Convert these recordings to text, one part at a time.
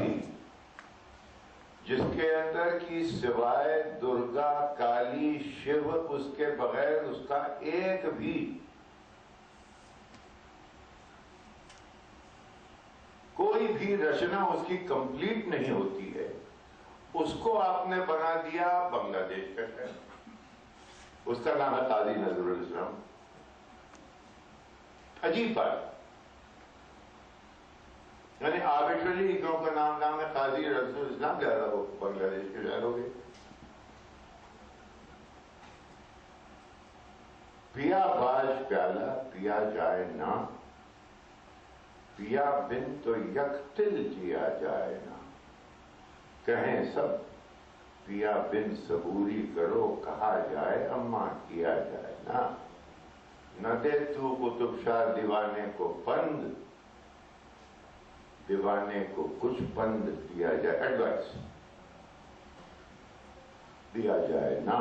بھی جس کے اندر کی سوائے درگا کالی شیو اس کے بغیر اس کا ایک بھی کوئی بھی رچنا اس کی کمپلیٹ نہیں ہوتی ہے، اس کو آپ نے بنا دیا بنگلہ دیش کا شہر، اس کا نام ہے قاضی نذر الاسلام۔ عجیب بات، یعنی آربیٹرلی ایکوں کا نام ہے قاضی نذر الاسلام، لہذا وہ بنگلہ دیش کے شہر ہو گئے۔ پیا باج پیالہ پیا جائے نہ، پیا بن تو یکتل جیا جائے نہ، کہیں سب پیا بن صبوری کرو، کہا جائے اما کیا جائے نا، نہ دے تو قطب شاہ دیوانے کو پند، دیوانے کو کچھ پند دیا جائے، ایڈوائس دیا جائے نا۔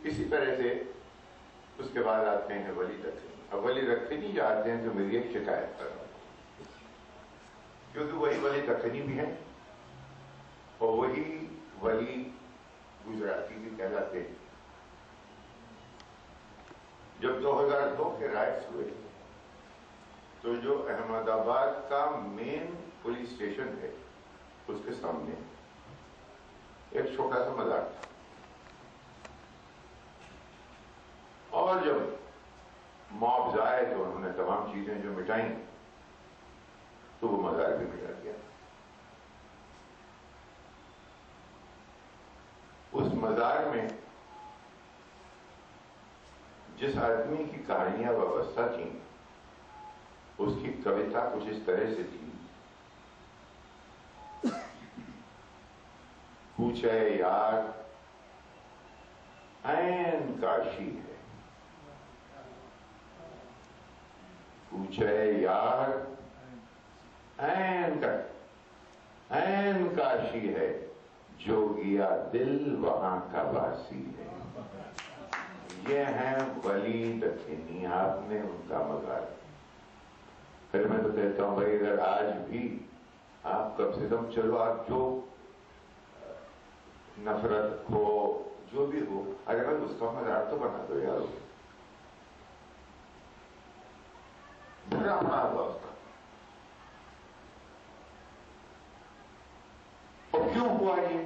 اسی طرح سے اس کے بعد آتے ہیں ولی دکنی۔ اب ولی دکنی جو آتے ہیں تو میری ایک شکایت کر رہا ہوں، کیونکہ وہی ولی دکنی بھی ہیں اور وہی ولی گجراتی بھی کہلاتے ہیں۔ جب 2002 کے رائٹس ہوئے تو جو احمد آباد کا مین پولیس اسٹیشن ہے اس کے سامنے ایک چھوٹا سا مزار تھا، اور جب موبز آئے تو انہوں نے تمام چیزیں جو مٹائیں تو وہ مزار بھی مٹا دیا۔ اس مزار میں جس آدمی کی کہانیاں وابستہ تھیں اس کی کویتا کچھ اس طرح سے تھی، پوچھے یار عین کاشی ہے، پوچھے یار عین کاشی ہے، جو گیا دل وہاں کا باسی ہے۔ یہ ہیں ولی دکنی، آپ نے ان کا مزار۔ پھر میں تو کہتا ہوں بھائی اگر آج بھی آپ کم سے کم چلو آپ جو نفرت ہو جو بھی ہو، اگر اس کا مزار تو بنا دو یار، بھرا پڑا ہوا اس کا۔ اور کیوں ہوا یہ؟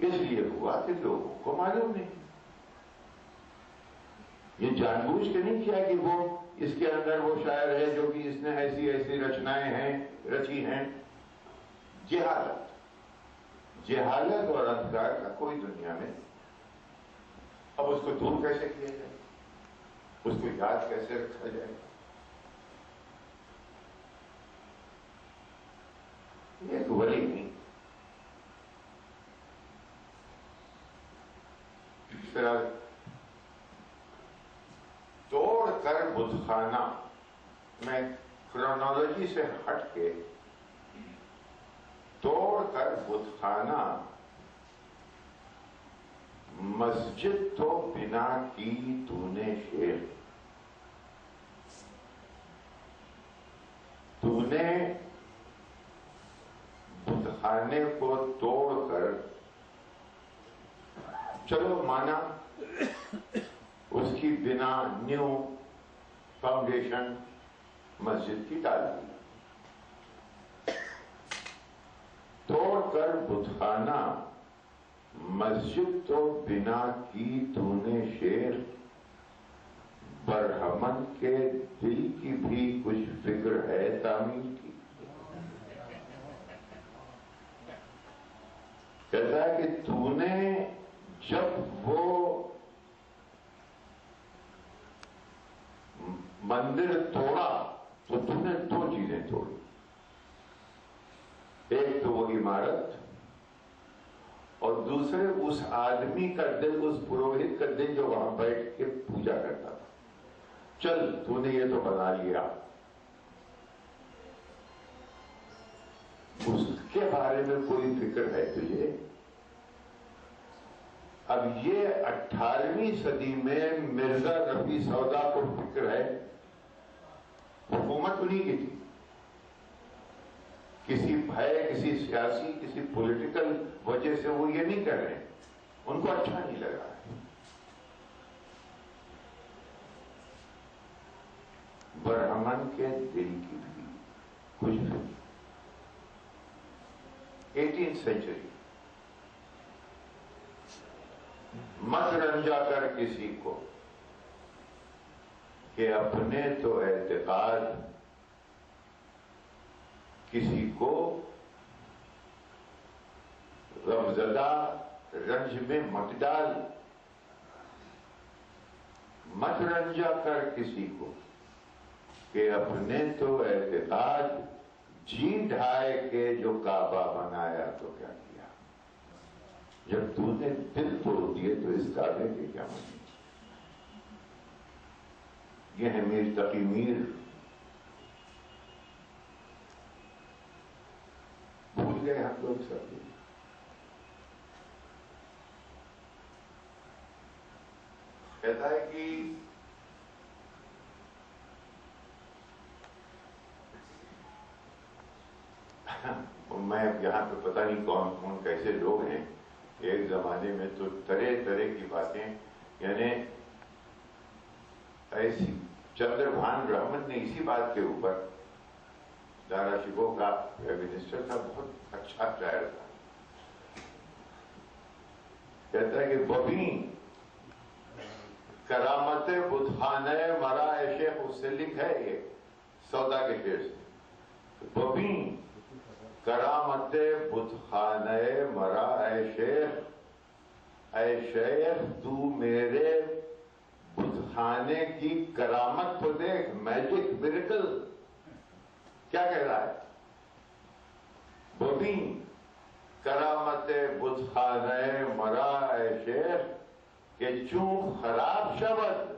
اس لیے ہوا کہ لوگوں کو معلوم نہیں، یہ جان بوجھ کے نہیں کیا کہ وہ اس کے اندر وہ شاعر ہے جو کہ اس نے ایسی ایسی رچنائیں ہیں رچی ہیں۔ جہالت اور اندھکار کا کوئی دنیا میں، اب اس کو دور کیسے کیا جائے، اس کو یاد کیسے رکھا جائے؟ ایک ولی نہیں، اس طرح توڑ کر بت خانہ، میں کرونالوجی سے ہٹ کے توڑ کر بت خانہ، مسجد تو بنا کی تو نے شیر، تو نے بت خانے کو توڑ کر، چلو مانا اس کی بنا نیو فاؤنڈیشن مسجد کی ڈال دی، توڑ کر بت خانہ مسجد تو بنا کی تو نے شیر، برہمن کے دل کی بھی کچھ فکر ہے تعمیر کی۔ کہتا ہے کہ تو نے جب وہ مندر توڑا تو تم نے دو چیزیں توڑی، ایک تو وہ عمارت اور دوسرے اس آدمی کا دل، اس پروہت کا دل جو وہاں بیٹھ کے پوجا کرتا تھا۔ چل تو نے یہ تو بنا لیا، اس کے بارے میں کوئی فکر ہے تجھے؟ اب یہ 18ویں صدی میں مرزا رفیع سودا کو فکر ہے، حکومت انہی کی تھی، ہے کسی سیاسی کسی پولیٹیکل وجہ سے وہ یہ نہیں کر رہے ہیں، ان کو اچھا نہیں لگ رہا ہے۔ برہمن کے دل کی بھی کچھ بھی 18th سینچری، مت رنجا کر کسی کو کہ اپنے تو اعتقاد کسی کو غمزدہ رنج میں مت ڈال، مت رنجا کر کسی کو کہ اپنے تو اعتقاد جی ڈھائے کے جو کعبہ بنایا تو کیا کیا، جب تو نے دل توڑ دیے تو اس کعبے کے کیا معنی۔ یہ ہے میر تقی میر، بھول گئے ہم لوگ سب۔ کہتا ہے کہ میں یہاں پہ پتہ نہیں کون کون کیسے لوگ ہیں، ایک زمانے میں تو طرح طرح کی باتیں، یعنی ایسی چندر بھان برہمن نے اسی بات کے اوپر، دارا شکو کا منسٹر تھا، بہت اچھا شاعر تھا، کہتا ہے کہ ببی کرامت بتخانہ مرا اے شیخ، اس سے لکھ ہے یہ سودا کے شعر سے، ببی کرامت بتخانہ مرا اے شیخ تو میرے بتخانے کی کرامت کو دیکھ، میجک میریکل کیا کہہ رہا ہے، ببی کرامت بتخانہ مرا اے شیخ کہ چون خراب شود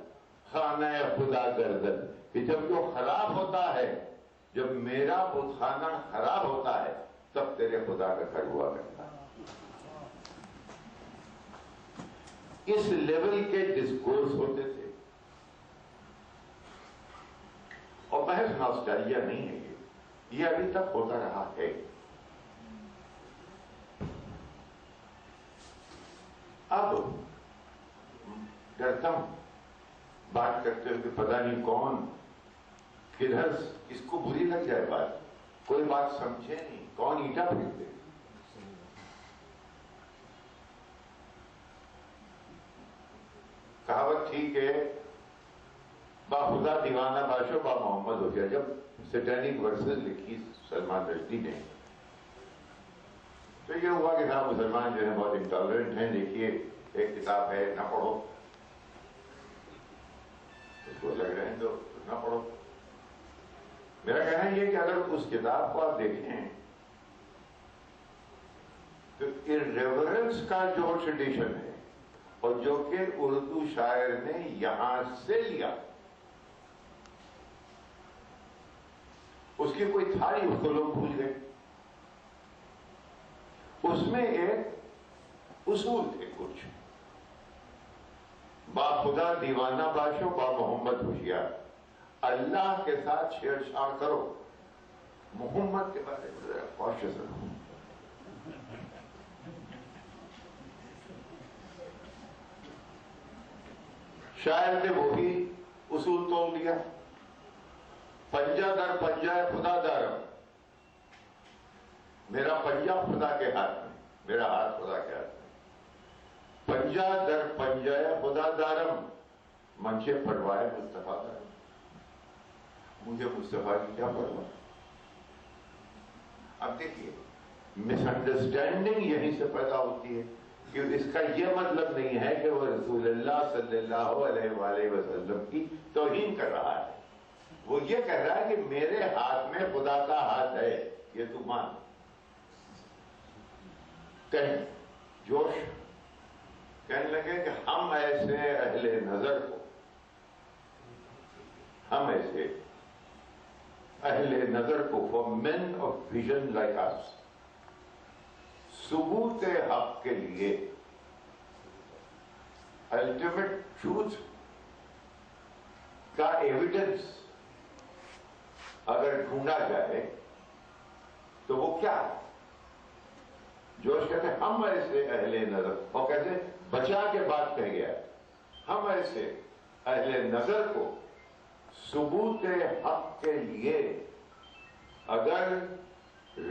خانہ خدا گردد، کہ جب جو خراب ہوتا ہے، جب میرا بت خانہ خراب ہوتا ہے تب تیرے خدا کا گھر ہوا کرتا ہے۔ اس لیول کے ڈسکورس ہوتے تھے، اور محض نوسٹالجیا نہیں ہے یہ ابھی تک ہوتا رہا ہے۔ اب ڈرتا ہوں بات کرتے ہوئے کہ پتہ نہیں کون کدھر اس کو بری لگ جائے بات، کوئی بات سمجھے نہیں، کون اینٹا پھینک دے۔ کہاوت ٹھیک ہے، با خدا دیوانہ باشو با محمد ہو گیا۔ جب سیٹینک ورسز لکھی سلمان رشدی نے تو یہ ہوا کہ صاحب مسلمان جو ہے بہت انٹالرنٹ ہیں، دیکھیے ایک کتاب ہے نہ پڑھو، اس کو لگ رہے ہیں تو نہ پڑھو۔ میرا کہنا یہ کہ اگر اس کتاب کو آپ دیکھیں تو ریورنس کا جو ٹریڈیشن ہے اور جو کہ اردو شاعر نے یہاں سے لیا، اس کی کوئی تھاری، اس کو لوگ بھول گئے۔ اس میں ایک اصول تھے کچھ، با خدا دیوانہ باشو با محمد ہوشیار، اللہ کے ساتھ چھیڑ چھاڑ کرو، محمد کے بارے میں کوشش رکھو۔ شاعر نے وہی اصول توڑ لیا، پنجہ در پنجہ خدا دارم، میرا پنجہ خدا کے ہاتھ میں، میرا ہاتھ خدا کے ہاتھ میں، پنجہ در پنجہ خدا دارم، منشے پڑوائے مصطفیٰ دارم، مجھے مصطفیٰ کی کیا پرواہ۔ اب دیکھیے مس انڈرسٹینڈنگ یہیں سے پیدا ہوتی ہے کہ اس کا یہ مطلب نہیں ہے کہ وہ رسول اللہ صلی اللہ علیہ وآلہ وسلم کی توہین کر رہا ہے، وہ یہ کہہ رہا ہے کہ میرے ہاتھ میں خدا کا ہاتھ ہے، یہ تو مان۔ کہیں جوش کہنے لگے کہ ہم ایسے اہل نظر کو، ہم ایسے اہل نظر کو for men of vision like us، ثبوت حق کے لیے، الٹیمیٹ ٹروتھ کا ایویڈنس اگر ڈھونڈا جائے تو وہ کیا ہے؟ جوش کہتے ہیں ہم ایسے اہل نظر، اور کہتے ہیں بچا کے بات کہہ گیا، ہم ایسے اہل نظر کو ثبوت حق کے لیے اگر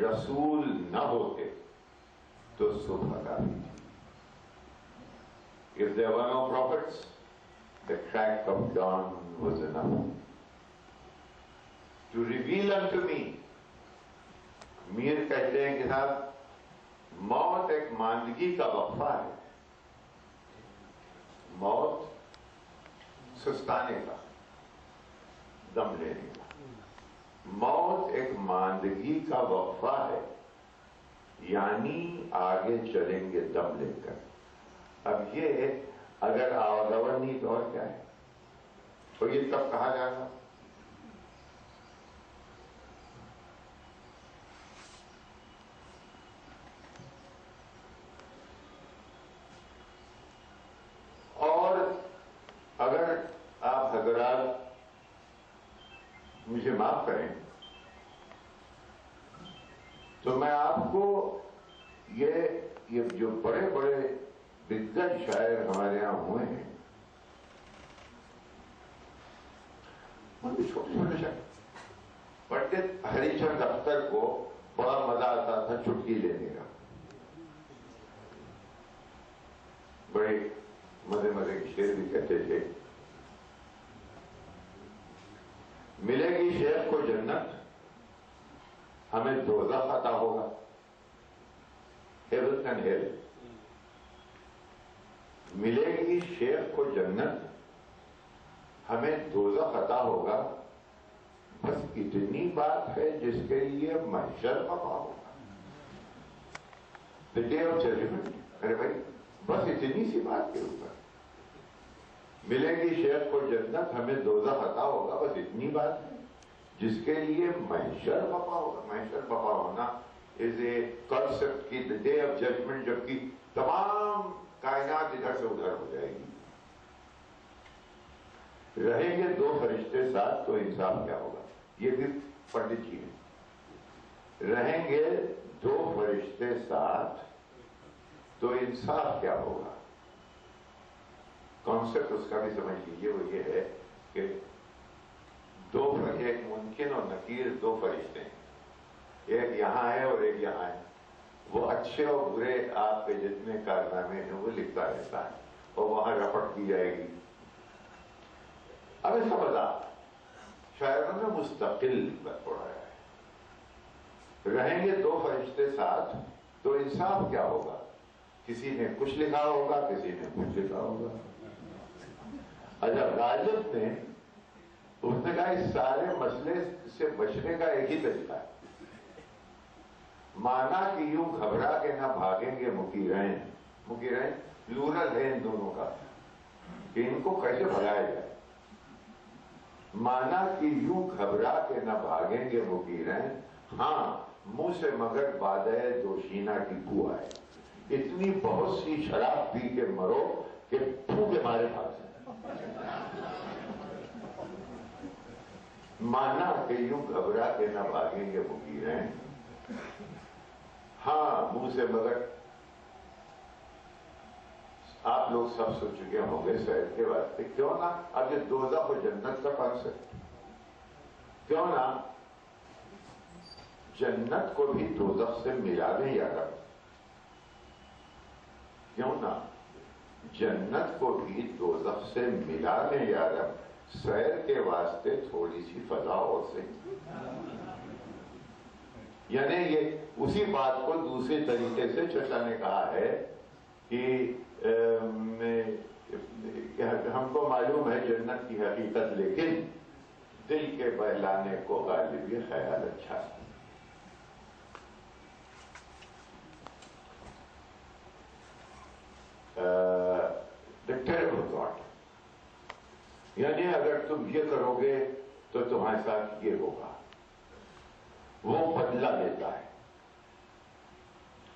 رسول نہ ہوتے تو صبح کافی تھی. If there were no prophets, the crack of dawn was enough to reveal unto me. میر کہتے ہیں کہ صاحب موت ایک ماندگی کا وقفہ ہے، موت سستانے کا، دم لینے کا. موت ایک ماندگی کا وقفہ ہے، یعنی آگے چلیں گے دم لے کر. اب یہ اگر آوازور نہیں تو اور کیا ہے؟ تو یہ تب کہا جائے گا اور اگر آپ حضرات مجھے معاف کریں تو میں آپ کو یہ جو بڑے بڑے دگج شاعر ہمارے یہاں ہوئے ہیں، ان کے چھوٹے چھوٹے شاعر، پنڈت ہری چند اختر کو بڑا مزہ آتا تھا چٹکی لینے کا، بڑے مزے مزے کے شعر بھی کہتے تھے. ملے گی شیخ کو جنت، ہمیں دوزخ عطا ہوگا. Heaven and hell. ملے گی شیخ کو جنت، ہمیں دوزخ عطا ہوگا. بس اتنی بات ہے جس کے لیے محشر وفا ہوگا. The day of judgment. ارے بھائی بس اتنی سی بات کے اوپر ملے گی شیخ کو جنت، ہمیں دوزخ عطا ہوگا. بس اتنی بات ہے جس کے لیے محشر وفا ہوگا. محشر وفا ہونا از اے کنسپٹ کی the day of judgment، جبکہ تمام کائنات ادھر سے ادھر ہو جائے گی. رہیں گے دو فرشتے ساتھ تو انصاف کیا ہوگا. یہ بھی پنڈت جی ہیں. رہیں گے دو فرشتے ساتھ تو انصاف کیا ہوگا. کانسیپٹ اس کا بھی سمجھ لیجیے. وہ یہ ہے کہ ایک ممکن اور نکیر دو فرشتے ہیں، ایک یہاں ہے اور ایک یہاں ہے. وہ اچھے اور برے آپ کے جتنے کارنامے ہیں وہ لکھتا رہتا ہے اور وہاں رپٹ کی جائے گی. اب ایسا بتا شاعروں نے مستقل پڑھایا ہے. رہیں گے دو فرشتے ساتھ تو انصاف کیا ہوگا. کسی نے کچھ لکھا ہوگا، کسی نے کچھ لکھا ہوگا. اچھا غالب نے اس نے کہا اس سارے مسئلے سے بچنے کا ایک ہی طریقہ ہے. مانا کہ یوں گھبرا کے نہ بھاگیں گے مکیرین. مکیرین پلورل ہے ان دونوں کا کہ ان کو کیسے بھگایا جائے. مانا کہ یوں گھبرا کے نہ بھاگیں گے مکیرین، ہاں منہ سے مگر بادے دوشینہ کی بو آئے. اتنی بہت سی شراب پی کے مرو کہ پھو کے مارے پاس. مانا کہ یوں گھبرا کے نہ بھاگیں گے مکیرین، ہاں منہ سے مگر. آپ لوگ سب سن چکے ہوں گے شہر کے واسطے کیوں نہ اب یہ دوزخ و جنت کا کانسیپٹ، کیوں نہ جنت کو بھی دوزخ سے ملا دیں یا رب. کیوں نہ جنت کو بھی دوزخ سے ملا دیں یا رب. سیر کے واسطے تھوڑی سی فضا اور صحیح. یعنی یہ اسی بات کو دوسرے طریقے سے چچا نے کہا ہے کہ ہم کو معلوم ہے جنت کی حقیقت، لیکن دل کے بہلانے کو غالب یہ خیال اچھا ہے. The terrible thought. یعنی اگر تم یہ کرو گے تو تمہارے ساتھ یہ ہوگا. وہ بدلہ دیتا ہے.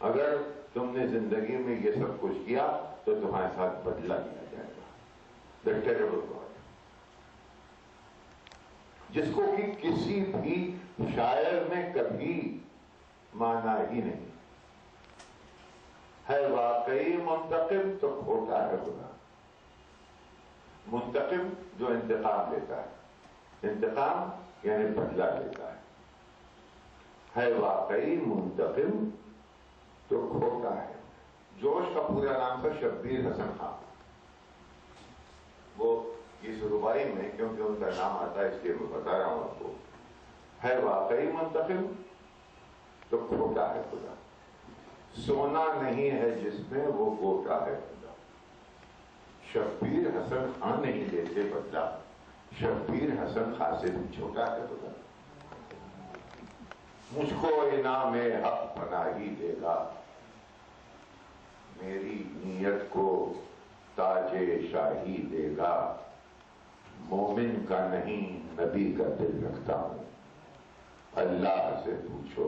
اگر تم نے زندگی میں یہ سب کچھ کیا تو تمہارے ساتھ بدلہ دیا جائے گا. The terrible thought. جس کو کہ کسی بھی شاعر نے کبھی مانا ہی نہیں ہے واقعی منتقم تو کھوٹا ہے خدا. منتقم جو انتقام لیتا ہے، انتقام یعنی بدلہ لیتا ہے واقعی منتقم تو کھوٹا ہے. جوش کا پورا نام تھا شبیر حسن خان. وہ اس ربائی میں کیونکہ ان کا نام آتا ہے اس لیے میں بتا رہا ہوں آپ کو. ہے واقعی منتقم تو کھوٹا ہے خدا. سونا نہیں ہے جس میں وہ گوٹا ہے خدا. شبیر حسن خان نہیں لیتے بدلا، شبیر حسن خان سے بھی چھوٹا ہے خدا. مجھ کو انعام حق پناہی دے گا، میری نیت کو تاج شاہی دے گا. مومن کا نہیں نبی کا دل رکھتا ہوں، اللہ سے پوچھو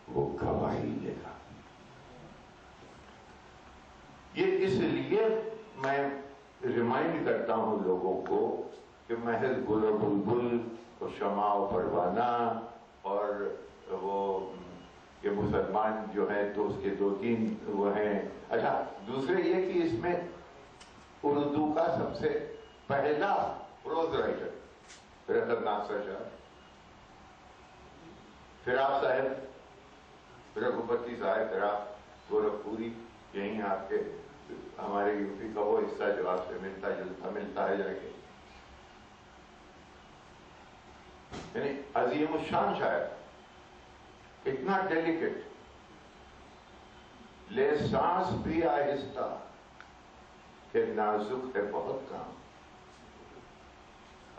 وہ گواہی دے گا. یہ اس لیے میں ریمائنڈ کرتا ہوں لوگوں کو کہ محض گل و بلبل اور شمع و پروانہ اور وہ کہ مسلمان جو ہیں تو اس کے 2-3 وہ ہیں. اچھا، دوسرے یہ کہ اس میں اردو کا سب سے پہلا پروز رائٹر رتن ناصر شاہ، فراق صاحب، رگھوپتی صاحب فراق گورکھپوری، یہیں آپ کے ہمارے یو پی کا وہ حصہ جو آپ سے ملتا ہے جا کے، یعنی عظیم الشان شاعر، اتنا ڈیلیکیٹ، لے سانس بھی آہستہ کہ نازک ہے بہت کام.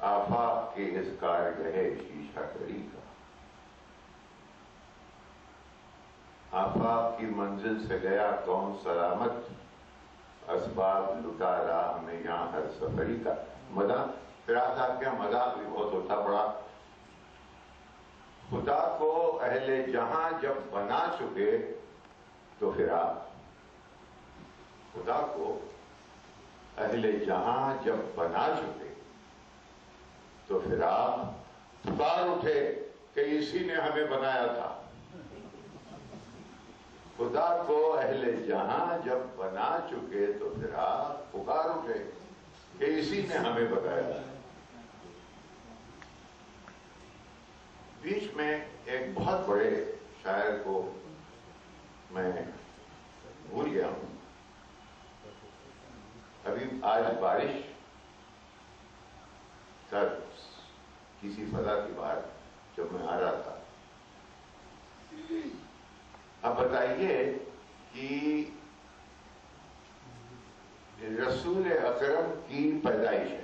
آفاق کے اس کارگہ شیشہ گری کا، آفاق کی منزل سے گیا کون سلامت، اسباب لٹا رہا ہمیں یہاں ہر سفری کا. مزاق فراق صاحب کے مذاق بھی بہت ہوتا پڑا. خدا کو اہل جہاں جب بنا چکے تو فراق، خدا کو اہل جہاں جب بنا چکے تو فراق پکار اٹھے کہ اسی نے ہمیں بنایا تھا. خدا کو اہل جہاں جب بنا چکے تو فراق پکار اٹھے کہ اسی نے ہمیں بنایا تھا. بیچ میں ایک بہت بڑے شاعر کو میں بھول گیا ہوں. ابھی آج بارش کا کسی فضا کی بات جب میں آ رہا تھا. اب بتائیے کہ رسول اکرم کی پیدائش ہے.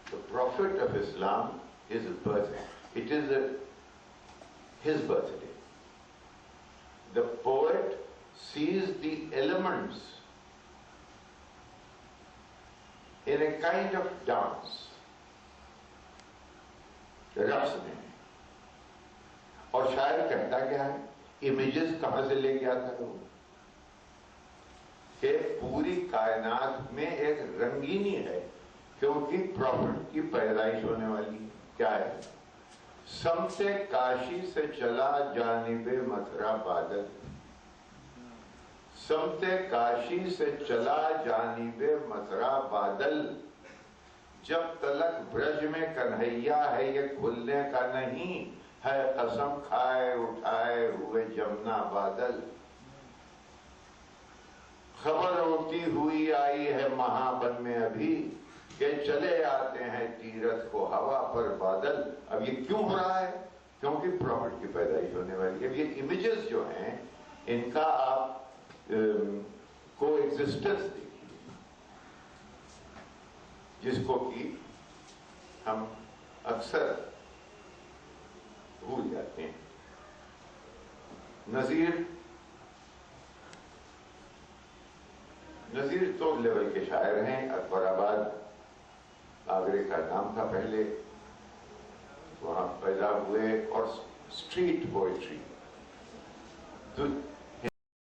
The Prophet of Islam is his birthday. It is his birthday. The poet sees the elements in a kind of dance. رقص میں. اور شاعر کہتا کیا ہے؟ امیجز کہاں سے لے کے آتا ہے وہ؟ کہ پوری کائنات میں ایک رنگینی ہے کیونکہ پروفٹ کی پیدائش ہونے والی ہے. کیا ہے؟ سمت کاشی سے چلا جانب متھرا بادل، سمت کاشی سے چلا جانب متھرا بادل، جب تلک برج میں کنہیا ہے یہ کھلنے کا نہیں، ہے قسم کھائے اٹھائے ہوئے جمنا بادل. خبر اڑتی ہوئی آئی ہے مہابن میں ابھی کہ چلے آتے ہیں تیرتھ کو ہوا پر بادل. اب یہ کیوں ہو رہا ہے؟ کیونکہ پروفٹ کی پیدائش ہونے والی ہے. اب یہ امیجز جو ہیں ان کا آپ کو ایگزسٹنس دیکھیے، جس کو کہ ہم اکثر بھول جاتے ہیں. نذیر تو لیول کے شاعر ہیں. اکبر آباد آگرے کا نام تھا پہلے، وہاں پیدا ہوئے. اور اسٹریٹ پوئٹری